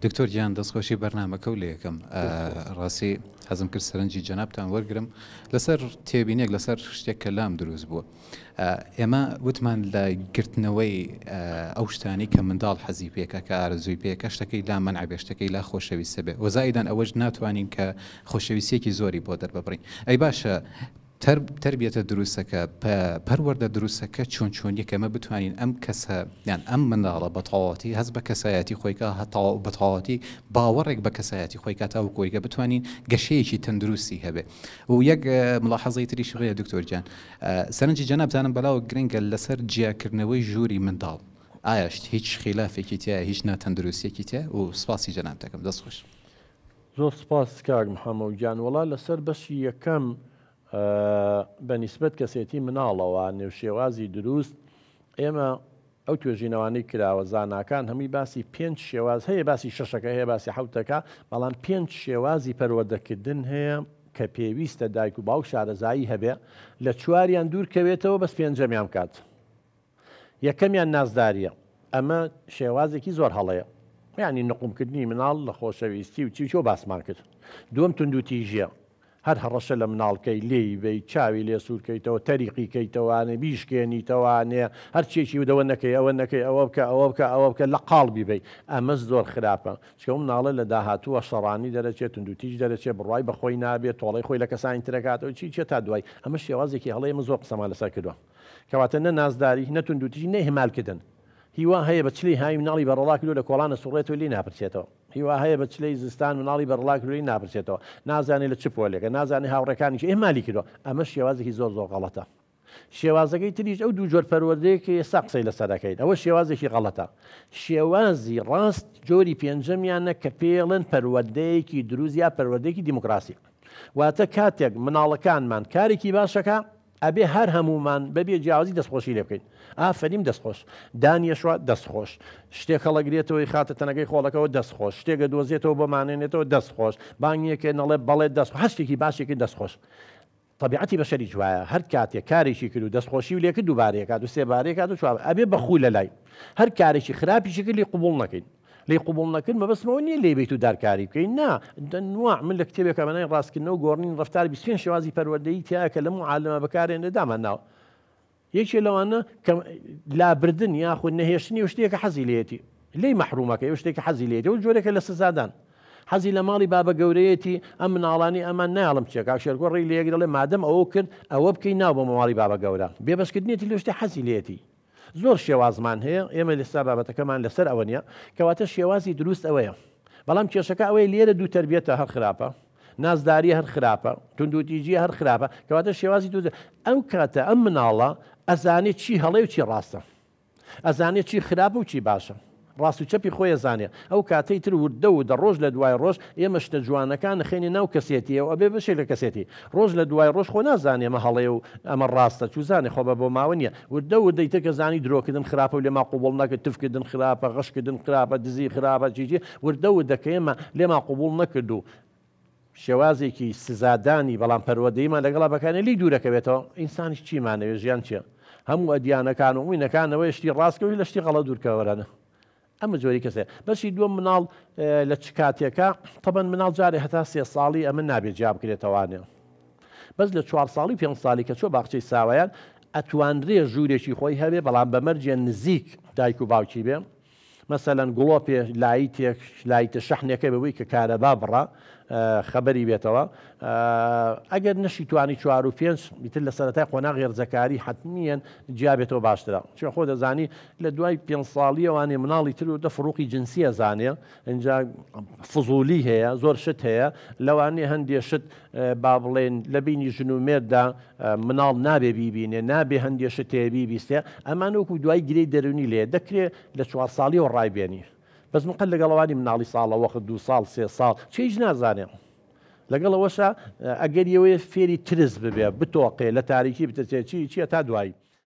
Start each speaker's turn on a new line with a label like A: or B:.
A: دکتۆر گیان دەستخۆشی بەرنامەکە و لە یەکەم ڕاستی حەزم کرد سەرنجی جەنابتان وەرگرم لەسەر تێبینێک لەسەر شتێک کە لام دروست بووە. ئێمە وتمان لە گرتنەوەی ئەو شتانی کە منداڵ حەزی پێکە کە ئارەزووی پێکە شتەکەی لا مەنع بێ شتەکەی لا خۆشەویستە بێ وەزایدان ئەوەش ناتوانین کە خۆشەویستێکی زۆری بۆ دەرببڕین. ئەی باشە تربیەتە دروستەکە پەروەردە دروستەکە چۆن چۆنیەکەمە بتوانین ئەم کەسە یان ئەم منداڵە بەتەواوەتی هەست بە کەسایەتی خۆیکە بەتەواوەتی باوەڕێک بە کەسایەتی خۆیکە تاوەکۆیکە بتوانین گەشەیەکی تەندروستی هەبێ. و یەک ملاحەزەی تریش هەیە دکتۆر گیان، سەرنجی جەناب زانم بەلاوە گرنگە لەسەر جیاکردنەوەی ژووری منداڵ. ئایا هیچ خلافێکی تایە هیچ ناتەندروستیەکی تایە؟ و سپاسی جەناب دەکەم. دەستخۆش.
B: زۆر سپاس کاک محەممەد گیان. وەڵا لەسەر بەشی یەکەم بەنیسبەت کەسێتی مناڵەوە نێوشێوازی دروست ئێمە ئەو توێژینەوانەی کراوە زاناکان هەمووی باسی 5 شێواز هەیە، باسی 6ەکە هەیە، باسی 7ەکە، بەڵام 5 شێوازی پەروەردەکردن هەیە کە پێویستە دایک و باوک شارەزایی هەبێ لە چواریان دوورکەوێتەوە بەس پێنجەمیان کات. یەکەمیان نازداریە، ئەمە شێوازێکی زۆر هەڵەیە، یعنی نقومکردنی مناڵ لە خۆشەویستی و چی باسمان کرد. دووەم توندوتیژیە، هەر هەڕەشە لە مناڵکەی لێی بی چاوی لێ سوورکەیتەوە، تەریقی کەیتەوانێ بیشکێنیتەوانێ هەرچێکی ودەوە نەکەی ئەوە نەکەی ئەوە بکە ئەوە بکە ئەوە بکە لە قاڵبی بی. ئەمە زۆر خراپە، چکە مناڵە لە داهاتووە شەڕانی دەرەچێت، توندوتیژ دەرەچێت، بڕوای بەخۆی نابێت، تۆڵی خۆی لە کەسانی ترەکاتەوە چی تا دوای. ئەمە شێوازێکی هەڵەیە من زۆر قسەمان لەسەر کردووە، کەواتە نە نازداری نە توندوتیژی نە هێمالکردن. هیوا هەیە بە چلەی های مناڵی بەڕەڵا کردو لە کۆڵانە سوڕێتەوە لی ناپرسێتەوە، هیوا هەیە بە چلەی زستان مناڵی بەڕڵا کردوی ناپرسێتەوە، نازانێت لە چ پۆلێکە، نازانێت هاوڕەکانیش ئێمالی کردووە. ئەمە شێوازێکی زۆر غەڵەتە. شێوازەکەی تریش ئەو دوو جۆر پەروەردەیەکی ئێستا قسەی لەسەر دەکەین، ئەوە شێوازێکی غەڵەتە. شێوازی ڕاست جۆری پێنجەمیانە کە پێڵێن پەروەردەیەکی دروست یا پەروەردەیەکی دیموکراسی. واتە کاتێک مناڵەکانمان کارێکی باشەکە ئەبێ هەر هەمومان بەبێ جیاوازی دەستخۆشی لێ بکەین. ئافرین دەستخۆش، دانیەشوە دەستخۆش، شتێک هەڵەگرێتەوەی خاتە تەنەکەی خۆڵەکەەوە دەستخۆش، شتێکە دۆزێتەوە بۆمانێنێتەوە دەستخۆش، بانگیەکە نەڵێ بەڵێ دەست هەر شتێکی باشێکی دەستخۆش. طبیعەتی بەشەری جوایە، هەر کاتێک کارێکی کرد و دەستخۆشی و لێکرد دووبارەیەکات و سێبارەیەکات و چوار ئەبێ بەخوو لە لای هەر کارێکی خراپیشی کرد لی قبوڵ نەکەین. لی قبوڵ نەکرد مەبەستمەوە نییە لێ بیت و دارکاری بکەین، نا نوع من لە کتێبێکە بەنای ڕاستکردنەوە گۆڕنین ڕەفتار 25 شێوازی پەروەردەیی تایە کە لە معالمە بەکارێنێ دامانناوە. یەکێ لەوانە کە لابردن یاخود نەهێشتنی و شتێکە حەزی لێتی لی مەحرومەکە و شتێکی حەزی لێتی و جۆرێکە لە سزادان. حەزی لە ماڵی بابە گەورەیەتی ئەم مناڵانی ئەمان ناڵم چێکا شێرگۆ ڕێی لێک دەڵێ مادەم ئەوە کرد ئەوە بکەین ناو بە ماڵی بابە گەورە بێبەشکردنیەتی لە شتێ حەزی لێتی. زۆر شێوازمان هەیە، ئێمە لەستا بابەتەکەمان لەسەر ئەوە نیە، کەواتە شێوازی دروست ئەوەیە. بەڵام کێشەکە ئەوەی لێرە دوو تربیەتە هەر خراپە، نازداری هەر خراپە، توندوتیژی هەر خراپە، کەواتە شێوازی دوو ئەو کاتە ئەم مناڵە ئەزانێت چی هەڵێ و چی ڕاستە، ئەزانێت چی خراپە و چی باشە، ڕاست و چەپی خۆی ئەزانێ. ئەو کاتەی تر وردە و دە ڕۆژ لە دوای ڕۆژ ئێمە شتە جوانەکان نەخێنێ ناو کەسێتیەوە ئەبێ بەشێک لە کەسێتی ڕۆژ لە دوای ڕۆژ خۆ نازانێ ئەمە هەڵێ و ئەمە ڕاستە چوزانێ خۆ بە بۆ ماوە نییە. وردە وردەی تەکە زانی درۆکردن خراپە و لێما قوبوڵ نەکرد، تفکردن خراپە، غەشکردن خراپە، دزی خراپە، چیچی وردە وردەکە ئێمە لێما قوبوڵ نەکرد و شێوازێکی سزادانی بەڵام پەروەردەییمان لەگەڵا بەکانێ لی دوورەکەوێتەوە. ئینسانیش چیمانەوێ ژیان چییە؟ هەموو ئەدیانەکان و موینەکانەوەی شتی ڕاستکەوی لە شتی غەڵەت دوورکەوەرانە. ئەمە جۆری کەسێ. بەشی دووەم مناڵ لە چ کاتێکە تەبەن مناڵ جارێ هەتا 3 ساڵی ئەمە نابێت جیا بکرێتەوانێ، بەس لە 4 ساڵی 5 ساڵی کە چۆ باخچەی ساوایان ئەتوانرێ ژوورێکی خۆی هەبێ بەڵام بەمەرجێ نزیک دایک و باوکی بێ. مەسەلەن گوڵۆپێ لایتێک لایتە شەحنەکە بەوەی کە کارەبا بڕە خەبەری بێتەوە. ئەگەر نەشی توانی 4 و 5 بیتر لە سەرەتای قۆناغ غێرزەکاری حتمیەن جیابێتەوە باشترە، چون خۆ دەزانی لە دوای 5 ساڵیەوانێ مناڵی تر و دەفڕوقی جنسیە زانێ، اینجا فزولی هەیە، زۆر شت هەیە لەوانێ هەندێ شت با بڵێن لە بینی ژن و مێردا مناڵ نابێ بیبینێ، نابێ هەندێ شت هەیە بیبیستێ، ئەمان وەکو دوای گرەی دەرونی لێ دەکرێت لە 4 ساڵیەوە ڕایبێنی. بەس مقل لەگەڵەوانی مناڵی ساڵە وەخت 2 ساڵ 3 ساڵ چیش نازانێ. لەگەڵەوەشە ئەگەریەوەی فێری ترس ببێ بتۆقێ لە تاریکی بتەچێت چیە تا دوایی